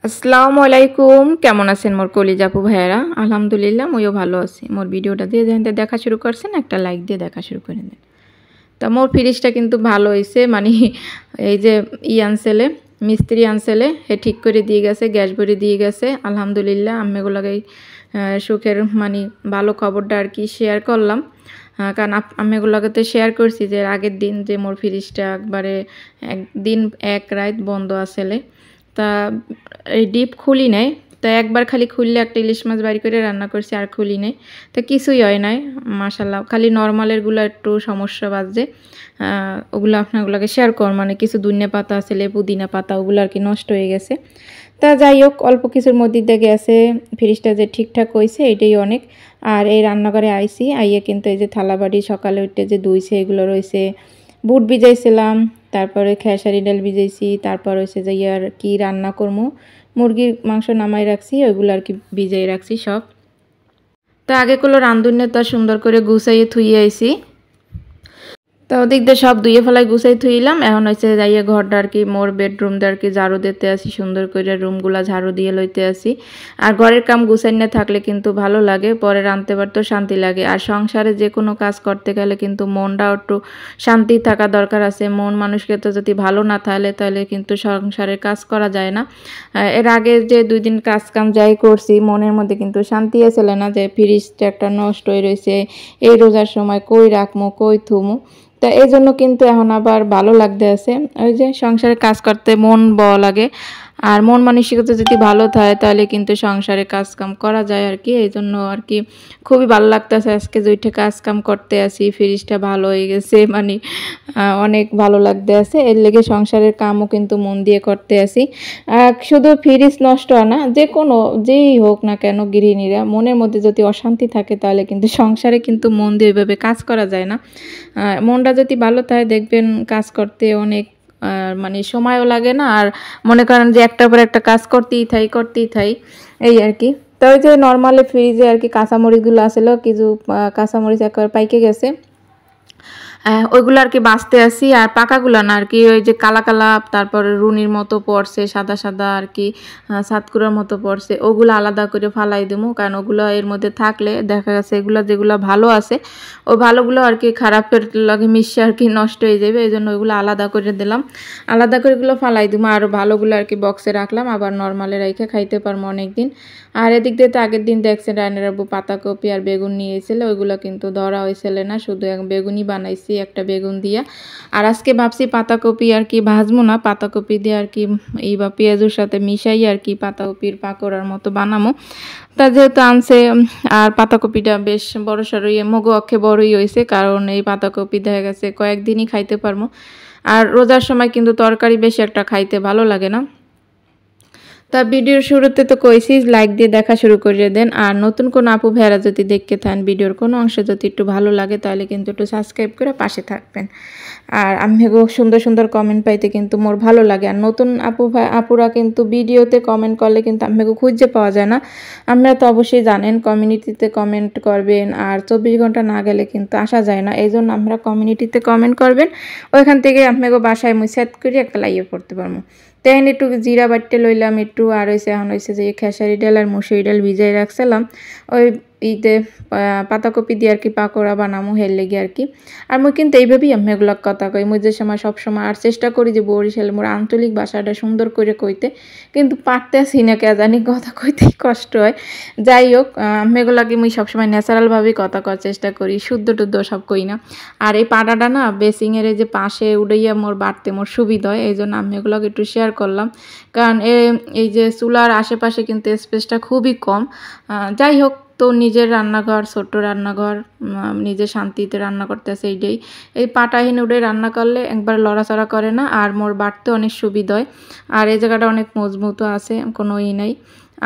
আসসালামু আলাইকুম। কেমন আছেন মোর কলিজা আপু ভাইয়ারা? আলহামদুলিল্লাহ মইও ভালো আছি। মোর ভিডিওটা দিয়ে যেখান দেখা শুরু করছেন একটা লাইক দিয়ে দেখা শুরু করে দেন। তা মোর ফ্রিজটা কিন্তু ভালো হইছে, মানে এই যে আনছেলে মিস্ত্রি আনছেলে হে ঠিক করে দিয়ে গেছে, গ্যাস ভরে দিয়ে গেছে। আলহামদুলিল্লাহ আম্মেগুলাকে সুখের মানে ভালো খবরটা আর কি শেয়ার করলাম। কারণ আম্মেগুলাকে তো শেয়ার করছি যে আগের দিন যে মোর ফ্রিজটা একবারে একদিন এক রাত বন্ধ আসলে। তা এই ডিপ খুলি নাই, তা একবার খালি খুললে একটা ইলিশ মাছ বাড়ি করে রান্না করছি, আর খুলি নাই। তা কিছুই হয় নাই মাশাল্লাহ, খালি নর্মালেরগুলো একটু সমস্যা বাজছে। ওগুলো আপনাগুলোকে শেয়ার কর, মানে কিছু ধনিয়া পাতা আছে, পুদিনা পাতা, ওগুলো আর কি নষ্ট হয়ে গেছে। তা যাই হোক, অল্প কিছুর মধ্যে দিয়ে গেছে, ফ্রিজটা যে ঠিকঠাক হয়েছে এটাই অনেক। আর এই রান্নাঘরে আইছি, আইয়ে কিন্তু এই যে থালাবাড়ি সকালে উঠে যে ধুইছে এগুলো রয়েছে। বুট ভিজাইছিলাম, তারপরে খেসারি ডাল ভিজাইছি, তারপর হচ্ছে যে ইয়ার কি রান্না করবো, মুরগির মাংস নামাই রাখছি, ওইগুলো আর কি ভিজাই রাখছি সব। তা আগে করলো রান্ধুনে তা সুন্দর করে গুছাইয়ে থুইয়ে আইছি। তা ওদিক দিয়ে সব ধুয়ে ফেলাই গুছাই থুইলাম। এখন হচ্ছে যাইয়ে ঘরটা আর কি মোর বেডরুমটা আর কি ঝাড়ু দিতে আসি, সুন্দর করে রুমগুলা ঝাড়ু দিয়ে লইতে আসি। আর ঘরের কাম গুছাই না থাকলে কিন্তু ভালো লাগে, পরে রাঁধতে পারতেও শান্তি লাগে। আর সংসারে যে কোনো কাজ করতে গেলে কিন্তু মনটাও একটু শান্তি থাকা দরকার আছে। মন মানুষকে তো যদি ভালো না থাকে তাহলে কিন্তু সংসারের কাজ করা যায় না। এর আগে যে 2 দিন কাজ কাম যাই করছি, মনের মধ্যে কিন্তু শান্তি আসলে না, যে ফ্রিজটা একটা নষ্ট হয়ে রয়েছে, এই রোজার সময় কই রাখমু কই থুমু। তা এই জন্য কিন্তু এখন আবার ভালো লাগতে আছে। ওই যে সংসারে কাজ করতে মন বড় লাগে, আর মন মানসিকতা যদি ভালো থাকে তাহলে কিন্তু সংসারে কাজ কাম করা যায় আর কি। এই জন্য আর কি খুবই ভালো লাগতেছে আজকে যে ওইটা কাজ কাম করতে আসি, ফ্রিজটা ভালো হয়ে গেছে, মানে অনেক ভালো লাগতে আছে। এর লেগে সংসারের কামও কিন্তু মন দিয়ে করতে আসি। শুধু ফ্রিজ নষ্ট হয় না, যে কোনো যেই হোক না কেন গৃহিণীরা মনের মধ্যে যদি অশান্তি থাকে তাহলে কিন্তু সংসারে কিন্তু মন দিয়ে ওইভাবে কাজ করা যায় না। মনটা যদি ভালো থাকে দেখবেন কাজ করতে অনেক মানে সময়ও লাগে না, আর মনে করেন যে একটার পর একটা কাজ করতেই থাই এই আর কি। তো ওই যে নর্মালি ফ্রিজে আর কি কাঁচামরিচগুলো আসলে কিছু কাঁচামরিচ একবার পাইকে গেছে, ওইগুলো আর কি বাঁচতে আসি। আর পাকাগুলো না আর কি, ওই যে কালা কালা তারপরে রুনির মতো পড়ছে, সাদা সাদা আর কি সাতকুড়ার মতো পড়ছে, ওগুলো আলাদা করে ফালাই দেবো। কারণ ওগুলো এর মধ্যে থাকলে দেখা গেছে এগুলো যেগুলো ভালো আছে ওই ভালোগুলো আর কি খারাপের লাগে মিশে আর কি নষ্ট হয়ে যাবে। এই জন্য ওইগুলো আলাদা করে দিলাম, আলাদা করে এগুলো ফালাই দেবো। আর ভালোগুলো আর কি বক্সে রাখলাম, আবার নর্মালে রেখে খাইতে পারবো অনেক দিন। আর এদিক দিয়ে তো আগের দিন দেখছেন রায়নের আব্বু পাতাকপি আর বেগুন নিয়ে এসেছিল, ওইগুলো কিন্তু ধরা হয়েছিল না, শুধু বেগুনই বানাইছি একটা বেগুন দিয়া। আর আজকে ভাবছি পাতাকপি আর কি ভাজবো না, পাতাকপি দিয়ে আর কি এই বা পেঁয়াজের সাথে মিশাই আর কি পাতাকপির পাকোড়ার মতো বানাবো। তা যেহেতু আনছে, আর পাতাকপিটা বেশ বড় সড়ো মগো অক্ষে বড়ই হয়েছে, কারণ এই পাতাকপি দেখা গেছে কয়েকদিনই খাইতে পারবো। আর রোজার সময় কিন্তু তরকারি বেশি একটা খাইতে ভালো লাগে না। তা ভিডিওর শুরুতে তো কইছি লাইক দিয়ে দেখা শুরু করে দেন। আর নতুন কোনো আপু ভাইয়ারা যদি দেখতে থাকেন ভিডিওর কোনো অংশ যদি একটু ভালো লাগে তাহলে কিন্তু একটু সাবস্ক্রাইব করে পাশে থাকবেন। আর আমিও সুন্দর সুন্দর কমেন্ট পাইতে কিন্তু মোর ভালো লাগে। আর নতুন আপুরা কিন্তু ভিডিওতে কমেন্ট করলে কিন্তু আমিও খুঁজে পাওয়া যায় না। আপনারা তো অবশ্যই জানেন কমিউনিটিতে কমেন্ট করবেন, আর 24 ঘন্টা না গেলে কিন্তু আসা যায় না। এই জন্য আপনারা কমিউনিটিতে কমেন্ট করবেন, ওইখান থেকে আপনাকে বাসায় মুই সেট করে একটা লাইভ করতে পারবো। তেন একটু জিরা বাটতে লইলাম একটু, আর হয়েছে এখন হয়েছে যে খেসারি ডাল আর মুসুরি ডাল ভিজাই রাখছিলাম ওই ইতে পাতাকপি দিয়ে আর কি পাকোড়া বানামো হের লেগে আর কি। আর মুই কিন্তু এইভাবেই আমি এগুলো কথা কই, মুই যে সময় সবসময় আর চেষ্টা করি যে বরিশাল মোর আঞ্চলিক ভাষাটা সুন্দর করে কইতে, কিন্তু পারতেছি না, কে জানি কথা কইতেই কষ্ট হয়। যাই হোক আমি এগুলাকে মুই সবসময় ন্যাচারালভাবেই কথা করার চেষ্টা করি, শুদ্ধ টুদ্ধ সব কই না। আর এই পাটাটা না বেসিংয়ের এই যে পাশে উড়াইয়া মোর বাড়তে মোর সুবিধা হয়, এই জন্য আমি এগুলোকে একটু শেয়ার করলাম। কারণ এই যে চুলার আশেপাশে কিন্তু স্পেসটা খুবই কম। যাই হোক, তো নিজের রান্নাঘর, ছোট্ট রান্নাঘর, নিজে শান্তিতে রান্না করতে আছে এইটাই। এই পাটাহীন উঠে রান্না করলে একবার লড়াচড়া করে না, আর মোর বাড়তে অনেক সুবিধা হয়। আর এই জায়গাটা অনেক মজবুত আছে, কোনো নাই।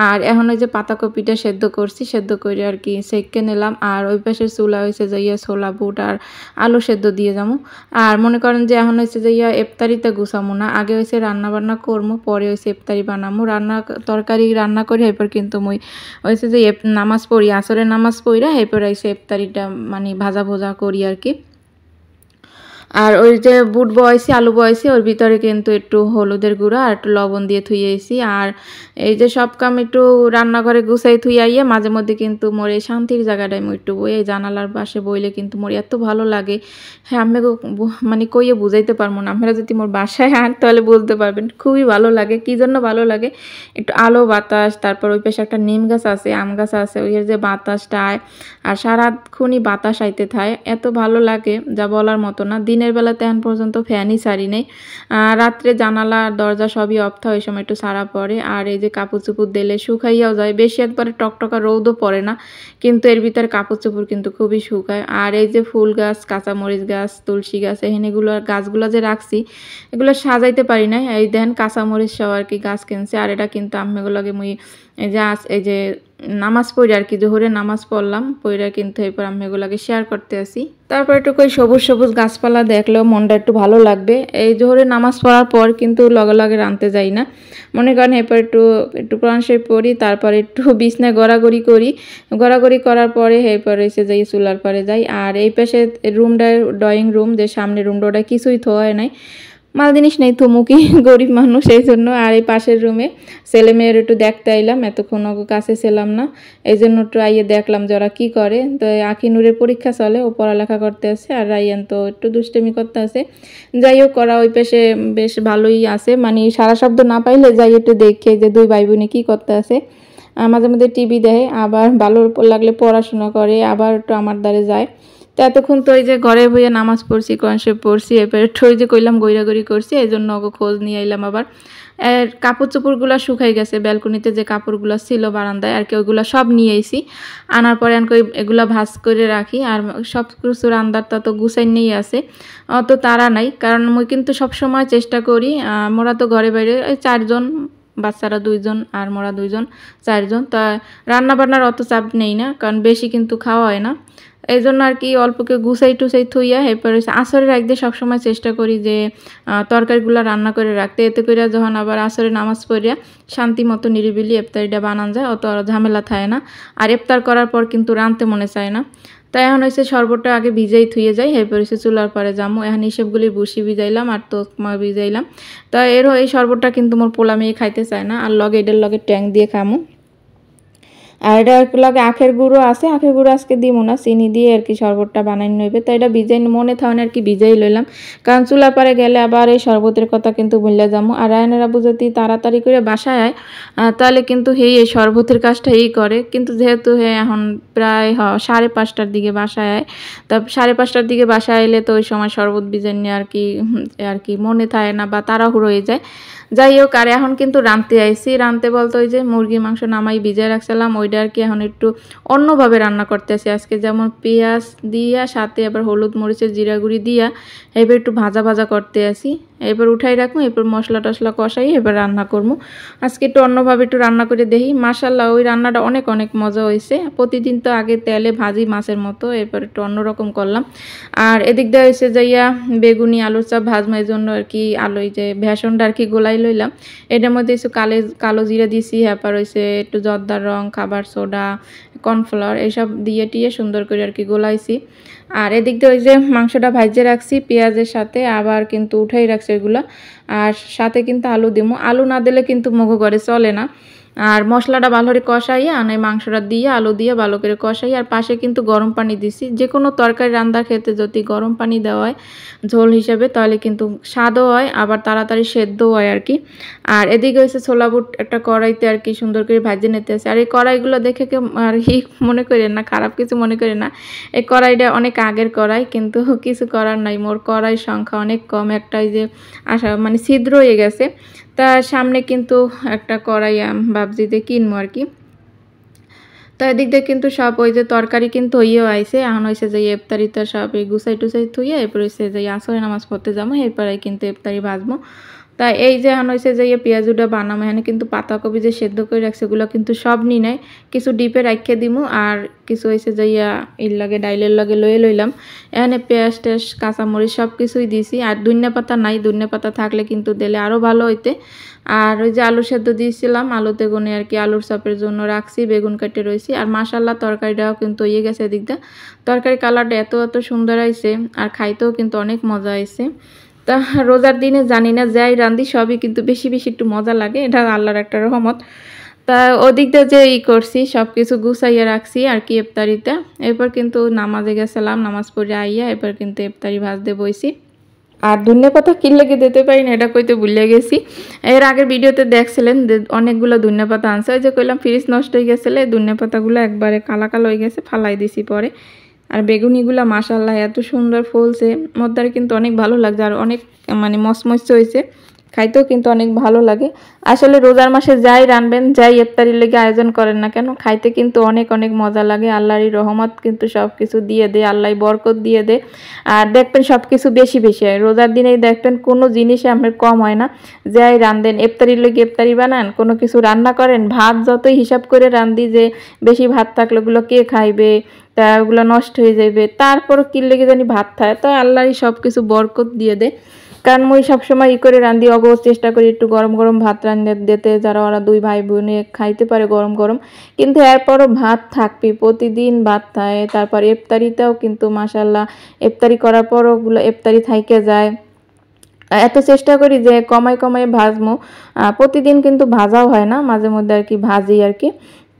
আর এখন ওই যে পাতাকপিটা সেদ্ধ করছি, সেদ্ধ করে আর কি সেঁকে নিলাম। আর ওই পাশে চুলা হয়েছে যাইয়া ছোলা বুট আর আলু সেদ্ধ দিয়ে যাবো। আর মনে করেন যে এখন হয়েছে যাইয়া ইফতারিতে গুছামো না, আগে হয়েছে রান্না বান্না করবো, পরে হয়েছে ইফতারি বানামো। তরকারি রান্না করে এরপর কিন্তু মুই হয়েছে যে নামাজ পড়ি, আসরের নামাজ পড়িরা এরপর হয়েছে ইফতারিটা মানে ভাজা ভোজা করি আর কি। আর ওই যে বুট বয়েছি আলু বয়েছি ওর ভিতরে কিন্তু একটু হলুদের গুঁড়া আর একটু লবণ দিয়ে থুইয়েছি। আর এই যে সব কাম একটু রান্নাঘরে গুছাই থুইয়াইয়ে মাঝে মধ্যে কিন্তু মোর এই শান্তির জায়গাটায় মই একটু বই এই জানালার পাশে বইলে কিন্তু মোর এত ভালো লাগে। হ্যাঁ আমি মানে কইয়ে বুঝাইতে পারবো না, আপনারা যদি মোর বাসায় আন তাহলে বলতে পারবেন খুবই ভালো লাগে। কী জন্য ভালো লাগে, একটু আলো বাতাস, তারপর ওই পাশে একটা নিম গাছ আছে, আম গাছ আছে, ওই যে বাতাসটা আয় আর সারাক্ষণই বাতাস আইতে থাকে, এত ভালো লাগে যা বলার মতো না। দিনের বেলাতে এখন পর্যন্ত ফ্যানই ছাড়ি নেই, রাত্রে জানালা দরজা সবই অফ থাকে, ওই সময় একটু সারা পড়ে। আর এই যে কাপড় চোপড় দিলে শুকাইয়াও যায়, বেশি একবারে টকটকা রোদও পড়ে না, কিন্তু এর ভিতরে কাপড় চোপড় কিন্তু খুবই শুকায়। আর এই যে ফুল গাছ, কাঁচামরিচ গাছ, তুলসী গাছ, এখানেগুলো গাছগুলো যে রাখছি এগুলো সাজাইতে পারি না। এই দেন কাঁচামরিচ সব আর কি গাছ কিনছে। আর এটা কিন্তু আম্মেগুলোকে মুই এই যে নামাজ পড়ি আর কি, জোহরে নামাজ পড়লাম পড়া কিন্তু এরপর আমি এগুলোকে শেয়ার করতে আসি। তারপর একটু কই সবুজ সবুজ গাছপালা দেখলেও মনটা একটু ভালো লাগবে। এই জোহরে নামাজ পড়ার পর কিন্তু লগে লগে রাঁধতে যাই না, মনে করেন এরপর একটু কোরআন শরীফ পড়ি, তারপর একটু বিছনায় গড়াগড়ি করি, গড়াগড়ি করার পরে এরপর এসে যাই চুলার পরে যাই। আর এই পাশে রুমটা ড্রয়িং রুম, যে সামনে রুমটা ওটা কিছুই থোয়া নাই, মাল জিনিস নেই থুমুকি গরিব মানুষ এই জন্য। আর এই পাশের রুমে ছেলে মেয়ের একটু দেখতে আইলাম, এতক্ষণ ওকে কাছে ছিলাম না, এই জন্য একটু আইয়ে দেখলাম যে ওরা কী করে। তো আখিনুরের পরীক্ষা চলে, ও পড়ালেখা করতে আছে, আর রাইয়ান তো একটু দুষ্টেমি করতে আছে। যাই হোক ওরা ওই পাশে বেশ ভালোই আছে, মানে সারা শব্দ না পাইলে যাই একটু দেখে যে দুই ভাই বোনে কী করতে আছে। মাঝে মধ্যে টিভি দেয়, আবার ভালো লাগলে পড়াশোনা করে, আবার একটু আমার দ্বারে যায়। তো এতক্ষণ তো ওই যে ঘরে বইয়ে নামাজ পড়ছি, কোরআন শরীফ পড়ছি, এরপরে ওই যে কইলাম গৈরাগড়ি করছি, এই জন্য ওকে খোঁজ নিয়ে আইলাম। আবার কাপড় চোপড়গুলো শুকাই গেছে, ব্যালকনিতে যে কাপড়গুলো ছিল বারান্দায় আর কি, ওইগুলো সব নিয়ে আইছি। আনার পরে এগুলো ভাঁজ করে রাখি। আর সব কিছু রান্দারটা তো গুছাই নিয়েই আছে, অত তাড়া নাই, কারণ মুই কিন্তু সবসময় চেষ্টা করি, মোরা তো ঘরে বাইরে ওই 4 জন, বাচ্চারা 2 জন আর মোরা 2 জন, 4 জন। তা রান্না বান্নার অত চাপ নেই না, কারণ বেশি কিন্তু খাওয়া হয় না, এই জন্য আর কি অল্পকে গুছাই টুসাই থুইয়া এরপর আসরের একদিন সবসময় চেষ্টা করি যে তরকারিগুলো রান্না করে রাখতে, এতে করে যখন আবার আসরে নামাজ পড়িয়া শান্তি মতো নিরিবিলি ইফতারিটা বানান যায়, অত ঝামেলা থাকে না। আর ইফতার করার পর কিন্তু রাঁধতে মনে চায় না। তাই এখন হয়েছে শরবতটা আগে ভিজাই থুয়ে যাই, এরপর হচ্ছে চুলার পরে যাবো। এখন হিসেবগুলি বুসি ভিজাইলাম আর তোকমা ভিজাইলাম। তা এই শরবতটা কিন্তু মোর পোলা মেয়ে খাইতে চায় না, আর লগে এটার লগে ট্যাং দিয়ে খামো। আর এটা লাগে আখের গুঁড়ো আছে, আখের গুঁড়ো আজকে দিব না, চিনি দিয়ে আর কি শরবতটা বানাই নেবে। তো এটা ভিজাই মনে থাকুন আর কি ভিজাই লইলাম, কারণ চুলা পারে গেলে আবার এই শরবতের কথা কিন্তু ভুলে যাবো। আর রায়নের আব্বু যদি তাড়াতাড়ি করে বাসায় আয় তাহলে কিন্তু এই শরবতের কাজটা করে, কিন্তু যেহেতু এখন প্রায় 5:30টার দিকে বাসায় আয়, তা 5:30টার দিকে বাসায় এলে তো ওই সময় শরবত ভিজাই নিয়ে আর কি মনে থাকে না বা তাড়াহুড়ো হয়ে যায়। যাই হোক, আর এখন কিন্তু রাঁধতে আইছি, রাঁধতে বলতে ওই যে মুরগি মাংস নামাই ভিজাই রাখছিলাম, ওইটা আর কি এখন একটু অন্যভাবে রান্না করতে আসি আজকে। যেমন পেঁয়াজ দিয়া সাথে আবার হলুদ মরিচের জিরা গুঁড়ি দিয়া এবার একটু ভাজা ভাজা করতে আসি, এবার উঠাই রাখবো, এরপর মশলা টশলা কষাই এবার রান্না করবো। আজকে একটু অন্যভাবে একটু রান্না করে দেখি, মাশাল্লাহ ওই রান্নাটা অনেক অনেক মজা হয়েছে। প্রতিদিন তো আগে তেলে ভাজি মাছের মতো, এরপর একটু অন্যরকম করলাম। আর এদিক দিয়ে হয়েছে যাইয়া বেগুনি আলুর চাপ ভাজমা, এই জন্য আর কি আলু যে ভেষণটা আর কি গোলাই লইলাম, এটার মধ্যে একটু কালো জিরা দিছি, এরপর হয়েছে একটু জর্দার রং, খাবার সোডা, কর্নফ্লাওয়ার এইসব দিয়ে টিয়ে সুন্দর করে আর কি গোলাইছি। আর এদিক দিয়ে ওই যে মাংসটা ভাজিয়ে রাখছি পেঁয়াজের সাথে, আবার কিন্তু উঠাই রাখছি ওইগুলো, আর সাথে কিন্তু আলু দিমো, আলু না দিলে কিন্তু মগো ঘরে চলে না। আর মশলাটা ভালো করে কষাইয়া আর এই মাংসটা দিয়ে আলু দিয়ে ভালো করে কষাই, আর পাশে কিন্তু গরম পানি দিছি। যে কোনো তরকারি রান্নার ক্ষেত্রে যদি গরম পানি দেওয়া হয় ঝোল হিসেবে তাহলে কিন্তু স্বাদও হয়, আবার তাড়াতাড়ি সেদ্ধও হয় আর কি। আর এদিকে হয়েছে ছোলা বুট একটা কড়াইতে আর কি সুন্দর করে ভাজিয়ে নিতে আছে। আর এই কড়াইগুলো দেখে কেউ আর কি মনে করেন না, খারাপ কিছু মনে করেন না, এই কড়াইটা অনেক আগের কড়াই, কিন্তু কিছু করার নাই, মোর কড়াইয়ের সংখ্যা অনেক কম, একটাই যে মানে ছিদ্র হয়ে গেছে। তার সামনে কিন্তু একটা কড়াই ভাবছি যে কিনবো আর কি। তো এদিক দিয়ে কিন্তু সব ওই যে তরকারি কিন্তু হইয়েও আইছে, এখন হয়েছে যে ইফতারিটা সব এই গুছাই টুসাই থুইয়ে এরপর হয়েছে যে আসরে নামাজ পড়তে যাবো, এরপরে কিন্তু ইফতারি ভাজবো। তা এই যে এখন হয়েছে যে পেঁয়াজুটা বানাবো, এখানে কিন্তু পাতাকপি যে সেদ্ধ করে রাখছে এগুলো কিন্তু সব নিই নাই, কিছু ডিপে রাখে দিমু আর কিছু হয়েছে যে এর লাগে ডাইলের লগে লয়ে লইলাম। এখানে পেঁয়াজ টেস কাঁচামরিচ সব কিছুই দিছি। আর ধনিয়া পাতা নাই, ধনিয়া পাতা থাকলে কিন্তু দিলে আরও ভালো হইতে। আর ওই যে আলু সেদ্ধ দিয়েছিলাম, আলুতে গুনে আর কি আলুর চপের জন্য রাখছি, বেগুন কেটে রয়েছি। আর মাশাল্লাহ তরকারিটাও কিন্তু ইয়ে গেছে এদিকটা, তরকারি কালারটা এত এত সুন্দর হয়েছে আর খাইতেও কিন্তু অনেক মজা হয়েছে। তা রোজার দিনে জানি না যাই রান্ধি সবই কিন্তু বেশি বেশি একটু মজা লাগে, এটা আল্লাহর একটা রহমত। তা ওদিক দিয়ে যে করছি সব কিছু গুছাইয়া রাখছি আর কি ইফতারিতে। এরপর কিন্তু নামাজে গেছিলাম, নামাজ পড়ে আইয়া এরপর কিন্তু ইফতারি ভাজতে বইছি। আর ধনিয়া পাতা কি লেগে দিতে পারি না এটা কইতে ভুলে গেছি। এর আগের ভিডিওতে দেখছিলেন অনেকগুলো ধনিয়া পাতা আনছে, ওই যে কইলাম ফ্রিজ নষ্ট হয়ে গেছিলো, ধনিয়া পাতাগুলো একবারে কালা কালো হয়ে গেছে, ফালাই দিছি পরে। আর বেগুনিগুলো মাশাল্লাহ এত সুন্দর ফুলছে, মধ্যে কিন্তু অনেক ভালো লাগছে আর অনেক মানে মচমচে হয়েছে, খাইতেও কিন্তু অনেক ভালো লাগে। আসলে রোজার মাসে যাই রানবেন, যাই ইফতারির লেগে আয়োজন করেন না কেন, খাইতে কিন্তু অনেক অনেক মজা লাগে। আল্লাহরই রহমত কিন্তু সব কিছু দিয়ে দে, আল্লাহ বরকত দিয়ে দে। আর দেখবেন সব কিছু বেশি বেশি হয় রোজার দিনেই, দেখবেন কোনো জিনিসে আপনার কম হয় না। যাই রান্ধেন ইফতারির লেগে ইফতারি বানান, কোনো কিছু রান্না করেন, ভাত যতই হিসাব করে রান্ধি যে বেশি ভাত থাকলে ওগুলো কে খাইবে, তা ওগুলো নষ্ট হয়ে যাবে, তারপর কি লেগে জানি ভাত খায়, তো আল্লাহরই সব কিছু বরকত দিয়ে দেয়। কারণ মুই সবসময় করে রান্ধি, অগো চেষ্টা করি একটু গরম গরম ভাত রান্ধে দিতে, যারা ওরা দুই ভাই বোনে খাইতে পারে গরম গরম। কিন্তু এরপরও ভাত থাকবে, প্রতিদিন ভাত থাকে। তারপর ইফতারিতেও কিন্তু মাশাল্লাহ ইফতারি করার পরও ওগুলো ইফতারি থাইকে যায়। এত চেষ্টা করি যে কমাই কমাই ভাজমো, প্রতিদিন কিন্তু ভাজাও হয় না, মাঝে মধ্যে আর কি ভাজি আর কি।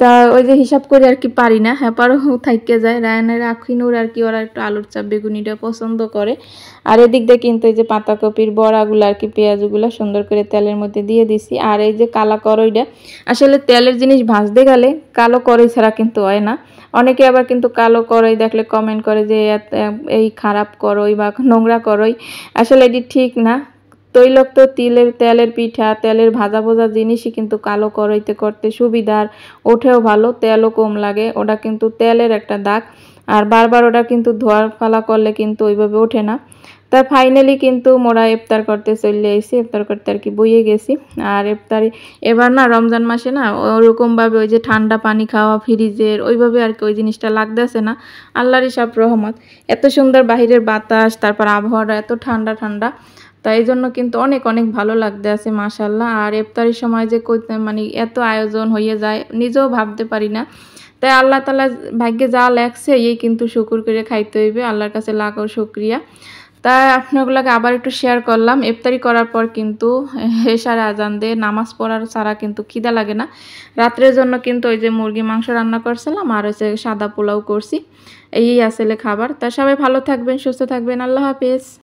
তা ওই যে হিসাব করে আর কি পারি না, হ্যাঁ পারো থাইকে যায়। রায়নের আখিনুর আর কি ওরা একটু আলুর চাপ বেগুনিটা পছন্দ করে। আর এদিক দিয়ে কিন্তু এই যে পাতাকপির বড়াগুলো আর কি পেঁয়াজগুলো সুন্দর করে তেলের মধ্যে দিয়ে দিছি। আর এই যে কালা করইটা, আসলে তেলের জিনিস ভাজতে গেলে কালো করই ছাড়া কিন্তু হয় না। অনেকে আবার কিন্তু কালো করই দেখলে কমেন্ট করে যে এই খারাপ করই বা নোংরা করই, আসলে এটি ঠিক না। তৈলাক্ত তেলের পিঠা, তেলের ভাজা ভাজা জিনিসই কিন্তু কালো কড়াইতে করতে সুবিধার, ওঠেও ভালো, তেলও কম লাগে। ওটা কিন্তু তেলের একটা দাগ, আর বারবার ওটা কিন্তু ধোয়ার ফালা করলে কিন্তু ওইভাবে ওঠে না। তা ফাইনালি কিন্তু মোরা ইফতার করতে চলে এসেছি, ইফতার করতে আর কি বইয়ে গেছি। আর ইফতারি এবার না রমজান মাসে না ওরকমভাবে ওই যে ঠান্ডা পানি খাওয়া ফ্রিজের ওইভাবে আর কি ওই জিনিসটা লাগতেছে না। আল্লাহরই সব রহমত, এত সুন্দর বাহিরের বাতাস, তারপর আবহাওয়াটা এত ঠান্ডা ঠান্ডা, তাই এই জন্য কিন্তু অনেক অনেক ভালো লাগতে আছে মাশাল্লাহ। আর ইফতারির সময় যে মানে এত আয়োজন হয়ে যায় নিজেও ভাবতে পারি না। তাই আল্লাহ তাআলা ভাগ্যে যা লেখছে এই কিন্তু শুকর করে খাইতে হইবে, আল্লাহর কাছে লাখো শুকরিয়া। তাই আপনাগুলোকে আবার একটু শেয়ার করলাম। ইফতারি করার পর কিন্তু এশার আজান দিয়ে নামাজ পড়ার ছাড়া কিন্তু খিদা লাগে না। রাত্রের জন্য কিন্তু ওই যে মুরগি মাংস রান্না করছিলাম আর হচ্ছে সাদা পোলাও করছি, এই আসলে খাবার। তা সবাই ভালো থাকবেন, সুস্থ থাকবেন, আল্লাহ হাফেজ।